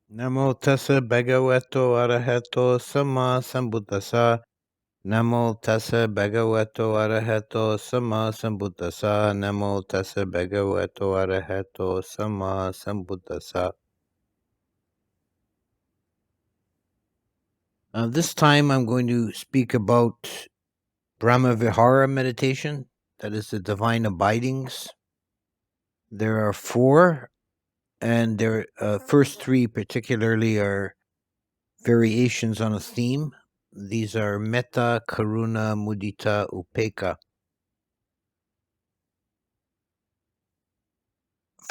Namo tassa bhagavato arahato sama sambuddhassa. Namo tassa bhagavato arahato sama sambuddhassa. Namo tassa bhagavato arahato sama sambuddhassa. This time I'm going to speak about Brahma-vihara meditation, that is the divine abidings. There are four, and their first three particularly are variations on a theme. These are metta, karuna, mudita, upekkha.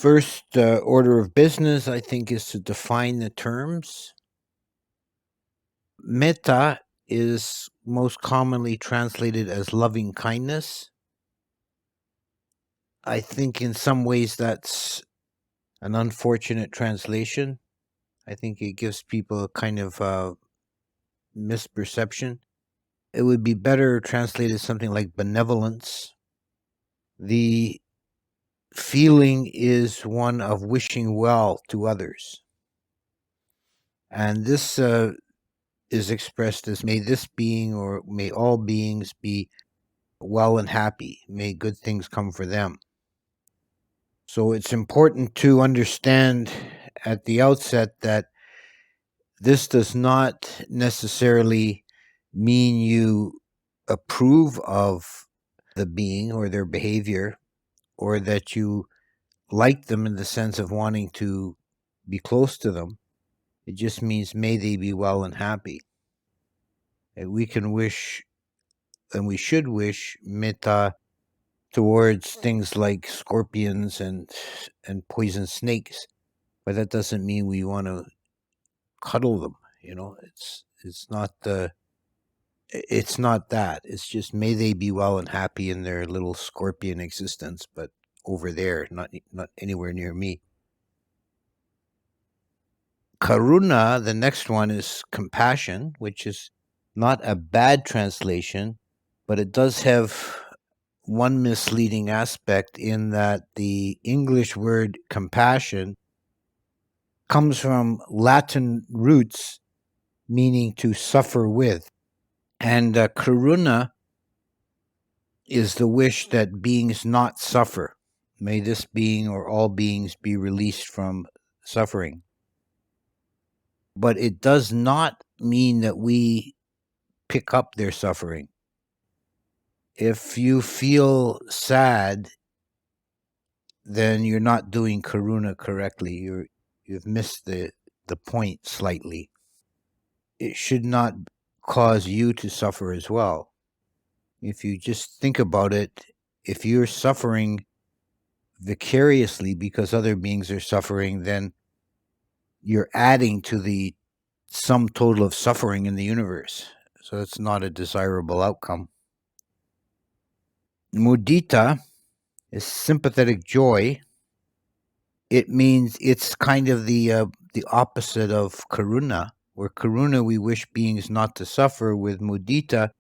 First order of business, I think, is to define the terms. Metta is most commonly translated as loving kindness. I think in some ways that's an unfortunate translation. I think it gives people a kind of misperception. It would be better translated something like benevolence. The feeling is one of wishing well to others. And this is expressed as, may this being or may all beings be well and happy. May good things come for them. So it's important to understand at the outset that this does not necessarily mean you approve of the being or their behavior, or that you like them in the sense of wanting to be close to them. It just means may they be well and happy. And we can wish, and we should wish, metta towards things like scorpions and poison snakes, but that doesn't mean we want to cuddle them. It's not it's not that. It's just may they be well and happy in their little scorpion existence, but over there, not anywhere near me. Karuna, the next one, is compassion, which is not a bad translation, but it does have one misleading aspect in that the English word compassion comes from Latin roots meaning to suffer with. And karuna is the wish that beings not suffer. May this being or all beings be released from suffering. But it does not mean that we pick up their suffering. If you feel sad, then you're not doing karuna correctly. You've missed the point slightly. It should not cause you to suffer as well. If you just think about it, if you're suffering vicariously because other beings are suffering, then you're adding to the sum total of suffering in the universe. So it's not a desirable outcome. Mudita is sympathetic joy. It means it's kind of the opposite of karuna. Where karuna, we wish beings not to suffer. With mudita,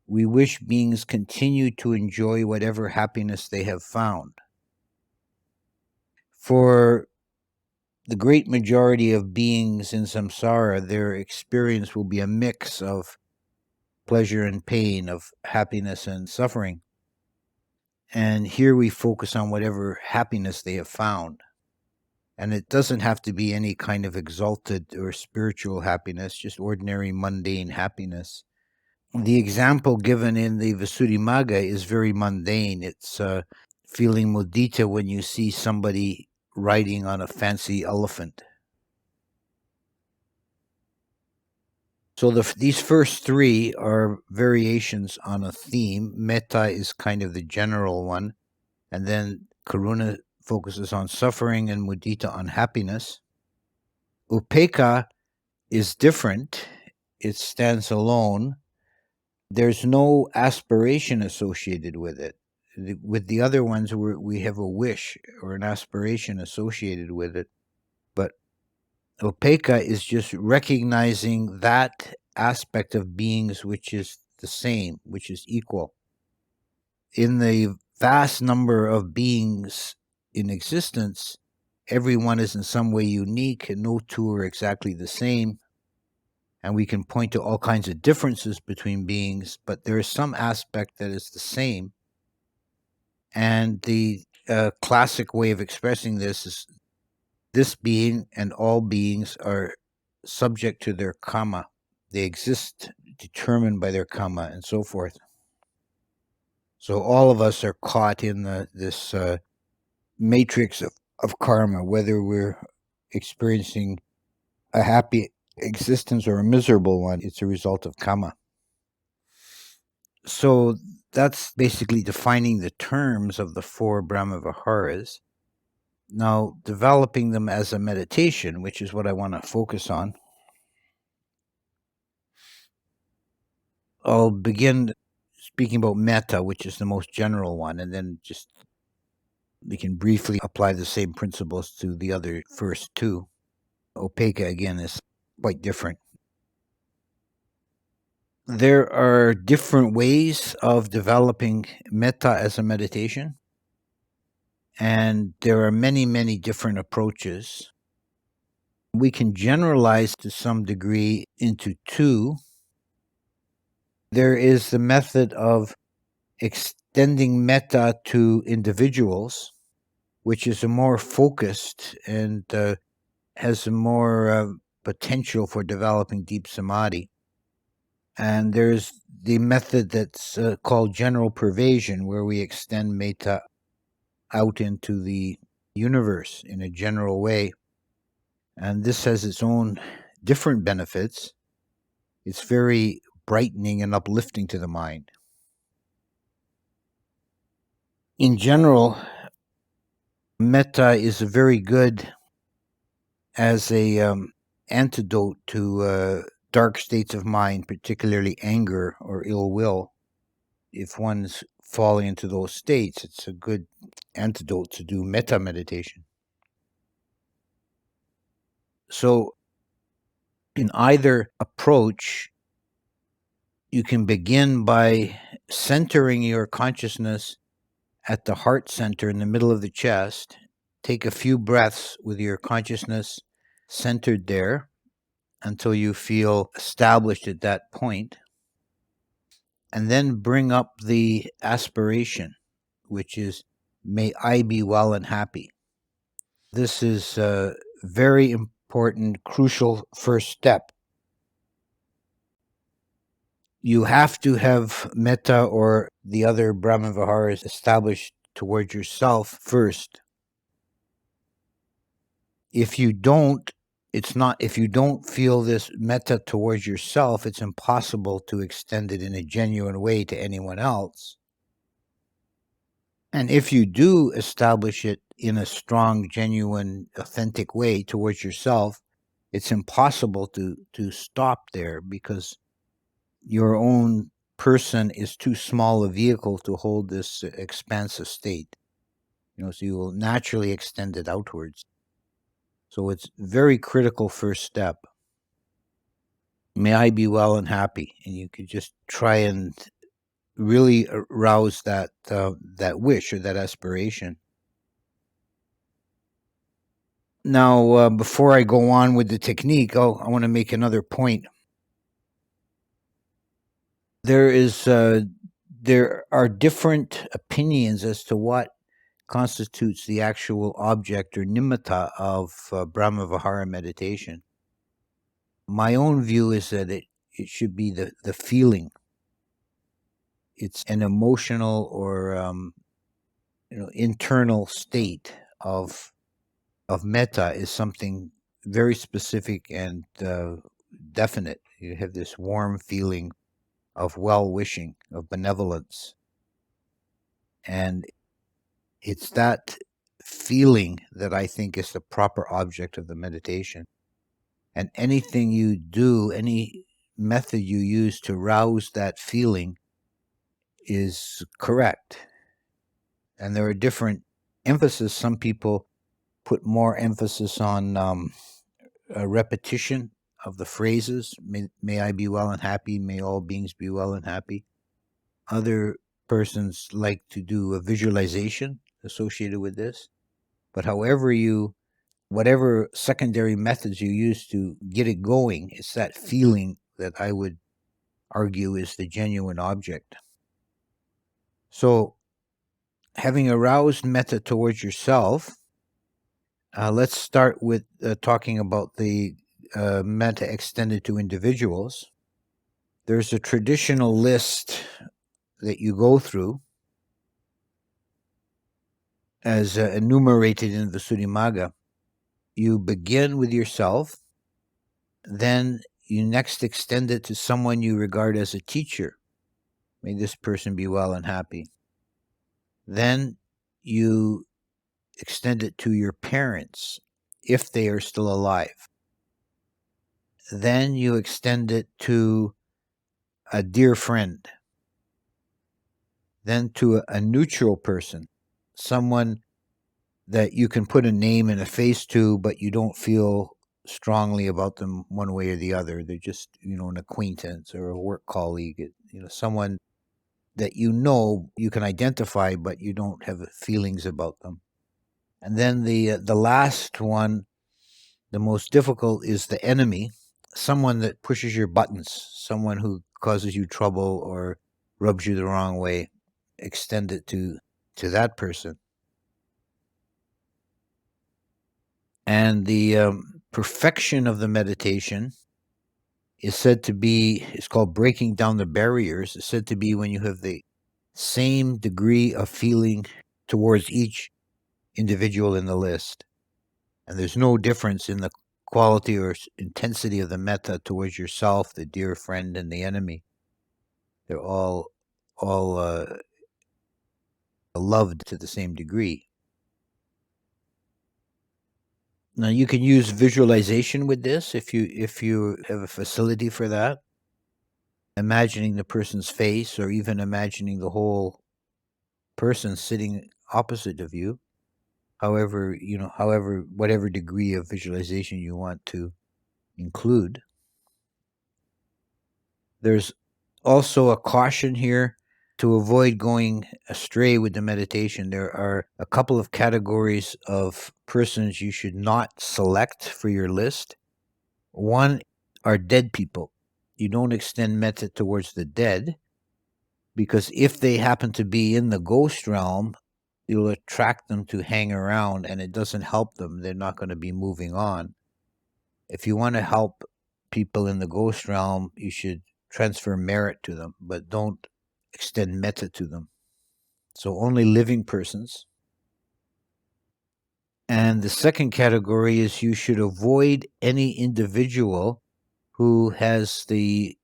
we wish beings continue to enjoy whatever happiness they have found. For the great majority of beings in samsara, their experience will be a mix of pleasure and pain, of happiness and suffering. And here we focus on whatever happiness they have found. And it doesn't have to be any kind of exalted or spiritual happiness, just ordinary mundane happiness. The example given in the Visuddhimagga is very mundane. It's feeling mudita when you see somebody riding on a fancy elephant. So these first three are variations on a theme. Metta is kind of the general one, and then karuna focuses on suffering and mudita on happiness. Upekkha is different. It stands alone. There's no aspiration associated with it. With the other ones, we have a wish or an aspiration associated with it. But upekkha is just recognizing that aspect of beings which is the same, which is equal. In the vast number of beings in existence, everyone is in some way unique and no two are exactly the same. And we can point to all kinds of differences between beings, but there is some aspect that is the same. And the classic way of expressing this is this being and all beings are subject to their karma. They exist determined by their karma and so forth. So all of us are caught in this matrix of karma, whether we're experiencing a happy existence or a miserable one. It's a result of karma. So that's basically defining the terms of the four Brahma Viharas. Now, developing them as a meditation, which is what I want to focus on, I'll begin speaking about metta, which is the most general one, and then just we can briefly apply the same principles to the other first two. Upekkha, again, is quite different. There are different ways of developing metta as a meditation, and there are many, many different approaches. We can generalize to some degree into two. There is the method of extending metta to individuals, which is a more focused and has a more potential for developing deep samadhi. And there's the method that's called general pervasion, where we extend metta out into the universe in a general way. And this has its own different benefits. It's very brightening and uplifting to the mind. In general, metta is very good as a antidote to dark states of mind, particularly anger or ill will. If one's falling into those states, it's a good antidote to do metta meditation. So in either approach, you can begin by centering your consciousness at the heart center in the middle of the chest. Take a few breaths with your consciousness centered there until you feel established at that point. And then bring up the aspiration, which is, may I be well and happy. This is a very important, crucial first step. You have to have metta or the other Brahma Viharas established towards yourself first. If you don't, if you don't feel this metta towards yourself, it's impossible to extend it in a genuine way to anyone else. And if you do establish it in a strong, genuine, authentic way towards yourself, it's impossible to stop there, because your own person is too small a vehicle to hold this expansive state. So you will naturally extend it outwards. So it's very critical first step. May I be well and happy, and you could just try and really arouse that wish or that aspiration. Now, before I go on with the technique, I want to make another point. There are different opinions as to what constitutes the actual object or nimitta of Brahma Vihara meditation. My own view is that it should be the feeling. It's an emotional or internal state of metta is something very specific and definite. You have this warm feeling of well-wishing, of benevolence. And it's that feeling that I think is the proper object of the meditation. And anything you do, any method you use to rouse that feeling is correct. And there are different emphasis. Some people put more emphasis on a repetition of the phrases. May I be well and happy. May all beings be well and happy. Other persons like to do a visualization associated with this. But however you whatever secondary methods you use to get it going, it's that feeling that I would argue is the genuine object. So, having aroused metta towards yourself, let's start with talking about the metta extended to individuals. There's a traditional list that you go through as enumerated in the Visuddhimagga. You begin with yourself, then you next extend it to someone you regard as a teacher. May this person be well and happy. Then you extend it to your parents, if they are still alive. Then you extend it to a dear friend. Then to a neutral person, someone that you can put a name and a face to, but you don't feel strongly about them one way or the other. They're just, an acquaintance or a work colleague, someone that you can identify, but you don't have feelings about them. And then the last one, the most difficult, is the enemy, someone that pushes your buttons, someone who causes you trouble or rubs you the wrong way. Extend it to that person. And the perfection of the meditation is said to be, it's called breaking down the barriers. It's said to be when you have the same degree of feeling towards each individual in the list. And there's no difference in the quality or intensity of the metta towards yourself, the dear friend, and the enemy. They're all loved to the same degree. Now you can use visualization with this if you have a facility for that. Imagining the person's face, or even imagining the whole person sitting opposite of you. However, whatever degree of visualization you want to include. There's also a caution here to avoid going astray with the meditation. There are a couple of categories of persons you should not select for your list. One are dead people. You don't extend metta towards the dead, because if they happen to be in the ghost realm, you'll attract them to hang around, and it doesn't help them. They're not going to be moving on. If you want to help people in the ghost realm, you should transfer merit to them, but don't extend metta to them. So only living persons. And the second category is you should avoid any individual who has the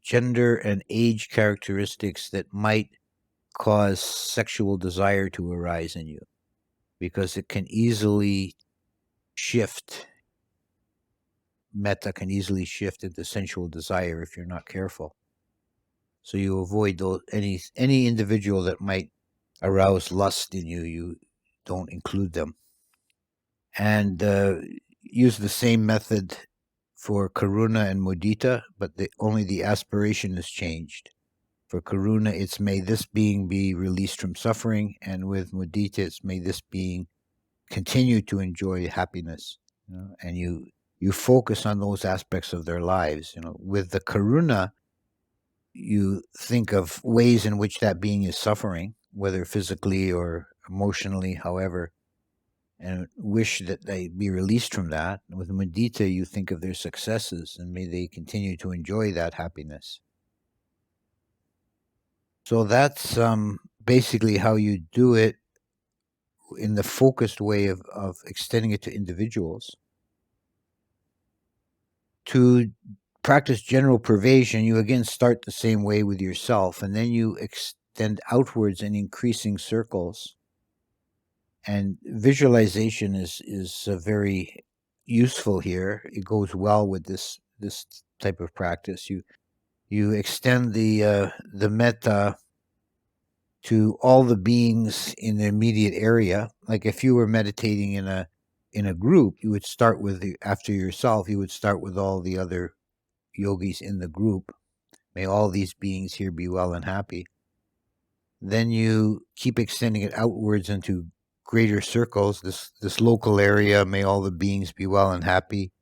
gender and age characteristics that might cause sexual desire to arise in you, because it can easily shift. Metta can easily shift into sensual desire if you're not careful. So you avoid any individual that might arouse lust in you. You don't include them. And use the same method for karuna and mudita, but only the aspiration is changed. For karuna, it's may this being be released from suffering, and with mudita, it's may this being continue to enjoy happiness. And you focus on those aspects of their lives. With the karuna, you think of ways in which that being is suffering, whether physically or emotionally, however, and wish that they be released from that. With mudita, you think of their successes, and may they continue to enjoy that happiness. So that's basically how you do it in the focused way of extending it to individuals. To practice general pervasion, you again start the same way with yourself, and then you extend outwards in increasing circles. And visualization is very useful here. It goes well with this type of practice. You extend the metta to all the beings in the immediate area. Like if you were meditating in a group, you would start with after yourself. You would start with all the other yogis in the group. May all these beings here be well and happy. Then you keep extending it outwards into greater circles, this local area, may all the beings be well and happy,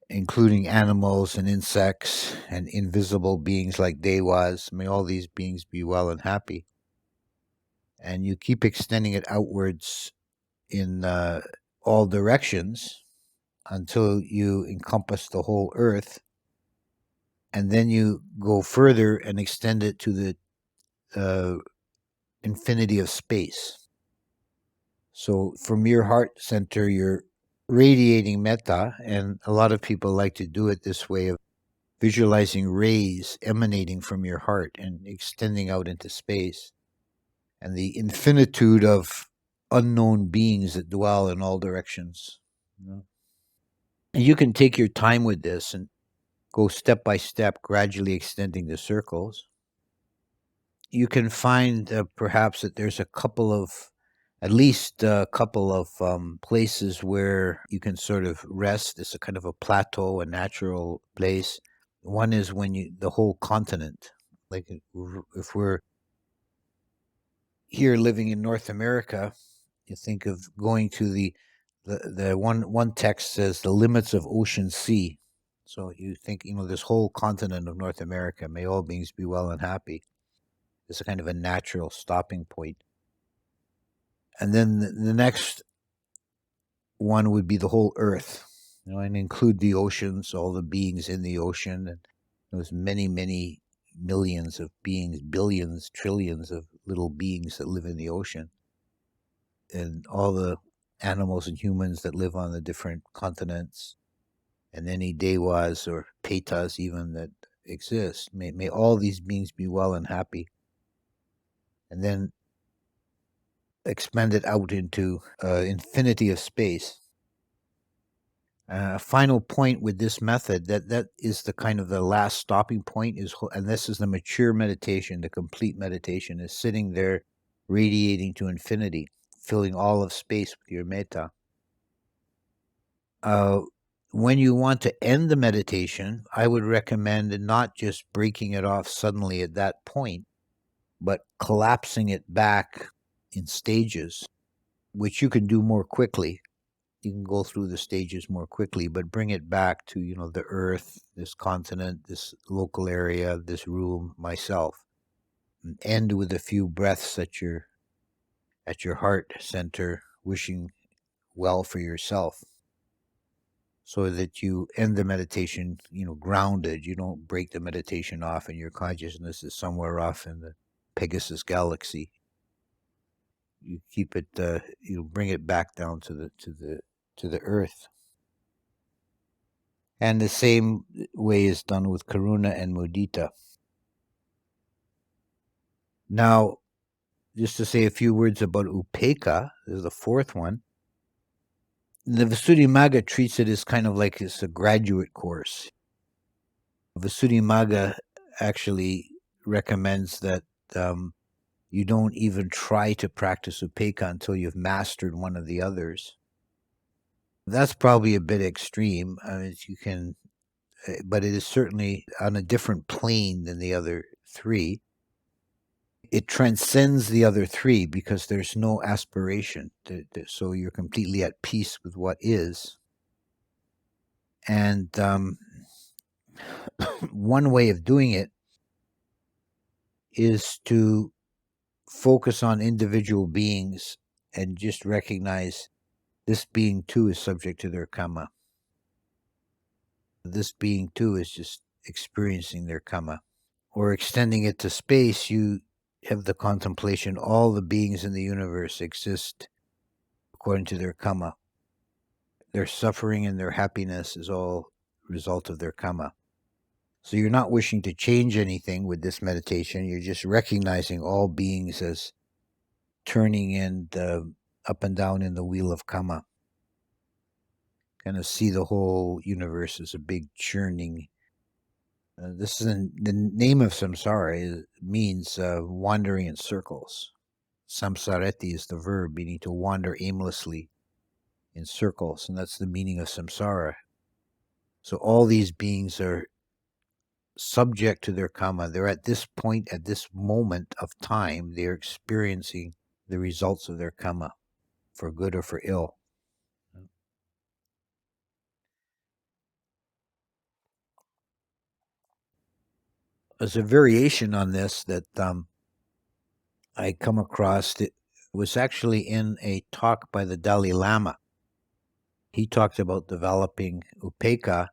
including animals and insects and invisible beings like devas. May all these beings be well and happy. And you keep extending it outwards in all directions until you encompass the whole earth. And then you go further and extend it to the infinity of space. So from your heart center, you're radiating metta, and a lot of people like to do it this way of visualizing rays emanating from your heart and extending out into space, and the infinitude of unknown beings that dwell in all directions. And you can take your time with this and go step by step, gradually extending the circles. You can find perhaps that there's at least a couple of places where you can sort of rest. It's a kind of a plateau, a natural place. One is when the whole continent, like if we're here living in North America, you think of going to the one text says the limits of ocean sea. So you think, this whole continent of North America, may all beings be well and happy. It's a kind of a natural stopping point. And then the next one would be the whole earth, and include the oceans, all the beings in the ocean, and those many, many millions of beings, billions, trillions of little beings that live in the ocean, and all the animals and humans that live on the different continents, and any devas or petas even that exist. May all these beings be well and happy. And then expand it out into infinity of space. Final point with this method, that is the kind of the last stopping point, and this is the mature meditation, the complete meditation, is sitting there radiating to infinity, filling all of space with your metta. When you want to end the meditation, I would recommend not just breaking it off suddenly at that point, but collapsing it back in stages, which you can do more quickly. You can go through the stages more quickly, but bring it back to, the earth, this continent, this local area, this room, myself. And end with a few breaths at your heart center, wishing well for yourself, so that you end the meditation, grounded. You don't break the meditation off and your consciousness is somewhere off in the Pegasus galaxy. You keep it, bring it back down to the earth. And the same way is done with karuna and mudita. Now, just to say a few words about upekkha, this is the fourth one. The Visuddhimagga treats it as kind of like it's a graduate course. Visuddhimagga actually recommends that you don't even try to practice upekkha until you've mastered one of the others. That's probably a bit extreme. But it is certainly on a different plane than the other three. It transcends the other three because there's no aspiration. So you're completely at peace with what is. And one way of doing it is to focus on individual beings and just recognize this being too is subject to their karma. This being too is just experiencing their karma. Or extending it to space, you have the contemplation, all the beings in the universe exist according to their karma. Their suffering and their happiness is all result of their karma. So you're not wishing to change anything with this meditation. You're just recognizing all beings as turning and up and down in the wheel of karma. Kind of see the whole universe as a big churning. This is the name of samsara. It means wandering in circles. Samsarati is the verb, meaning to wander aimlessly in circles, and that's the meaning of samsara. So all these beings are subject to their karma. They're at this point, at this moment of time, they're experiencing the results of their karma. for good or for ill. There's a variation on this that I come across. It was actually in a talk by the Dalai Lama. He talked about developing upekkha,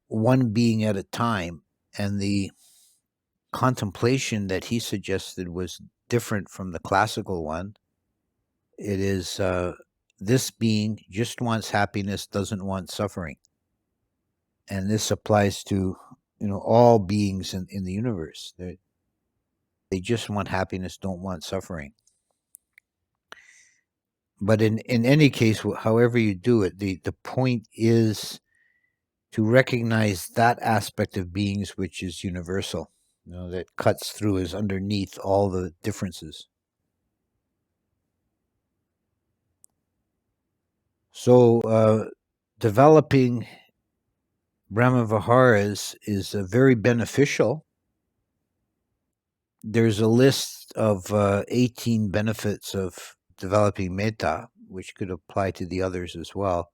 one being at a time, and the contemplation that he suggested was different from the classical one. It is this being just wants happiness, doesn't want suffering, and this applies to all beings in the universe. They just want happiness, don't want suffering. But in any case, however you do it, the point is to recognize that aspect of beings which is universal, that cuts through, is underneath all the differences. So developing Brahmaviharas is very beneficial. There's a list of 18 benefits of developing metta, which could apply to the others as well.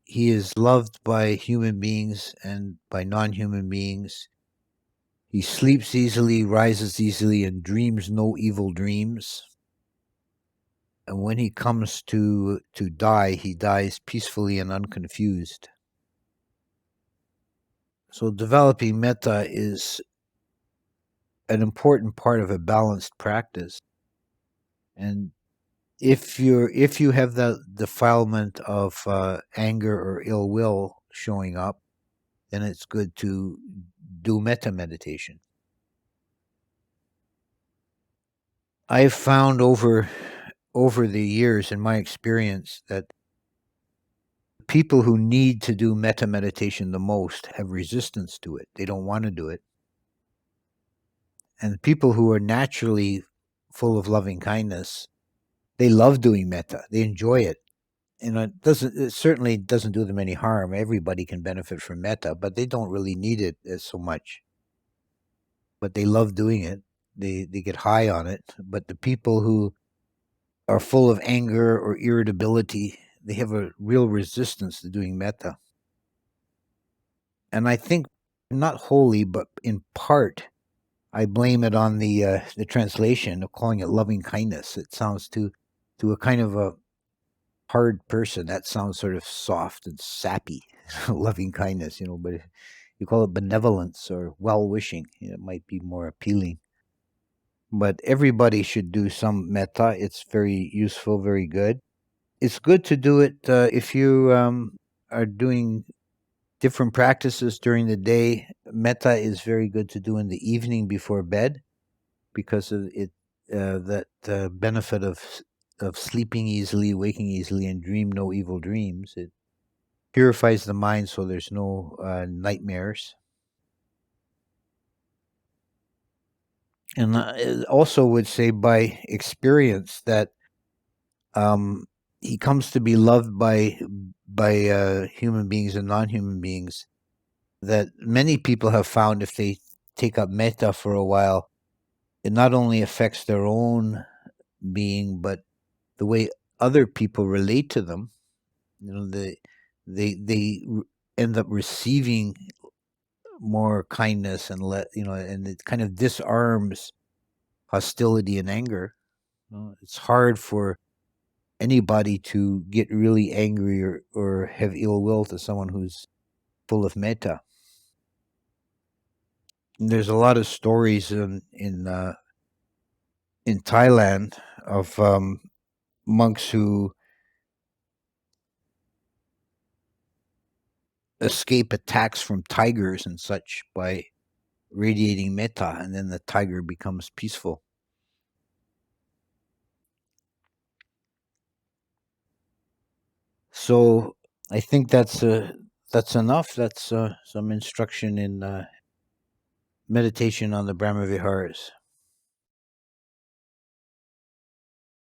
He is loved by human beings and by non-human beings. He sleeps easily, rises easily, and dreams no evil dreams. And when he comes to die, he dies peacefully and unconfused. So developing metta is an important part of a balanced practice. And if you have the defilement of anger or ill will showing up, then it's good to do metta meditation. I've found over the years, in my experience, that people who need to do metta meditation the most have resistance to it. They don't want to do it. And people who are naturally full of loving kindness, they love doing metta. They enjoy it. It certainly doesn't do them any harm. Everybody can benefit from metta, but they don't really need it so much. But they love doing it. They get high on it. But the people who are full of anger or irritability, they have a real resistance to doing metta. And I think not wholly, but in part, I blame it on the translation of calling it loving kindness. It sounds to a kind of a hard person, that sounds sort of soft and sappy. Loving kindness, but if you call it benevolence or well-wishing, it might be more appealing. But everybody should do some metta. It's very useful, very good. It's good to do it if you are doing different practices during the day. Metta is very good to do in the evening before bed, because of it, that benefit of sleeping easily, waking easily, and dream no evil dreams. It purifies the mind so there's no nightmares. And I also would say by experience that he comes to be loved by human beings and non-human beings, that many people have found if they take up metta for a while, it not only affects their own being, but the way other people relate to them. They end up receiving more kindness and and it kind of disarms hostility and anger. It's hard for anybody to get really angry or have ill will to someone who's full of metta. And there's a lot of stories in Thailand of monks who escape attacks from tigers and such by radiating metta, and then the tiger becomes peaceful. So I think that's enough. That's some instruction in meditation on the Brahmaviharas.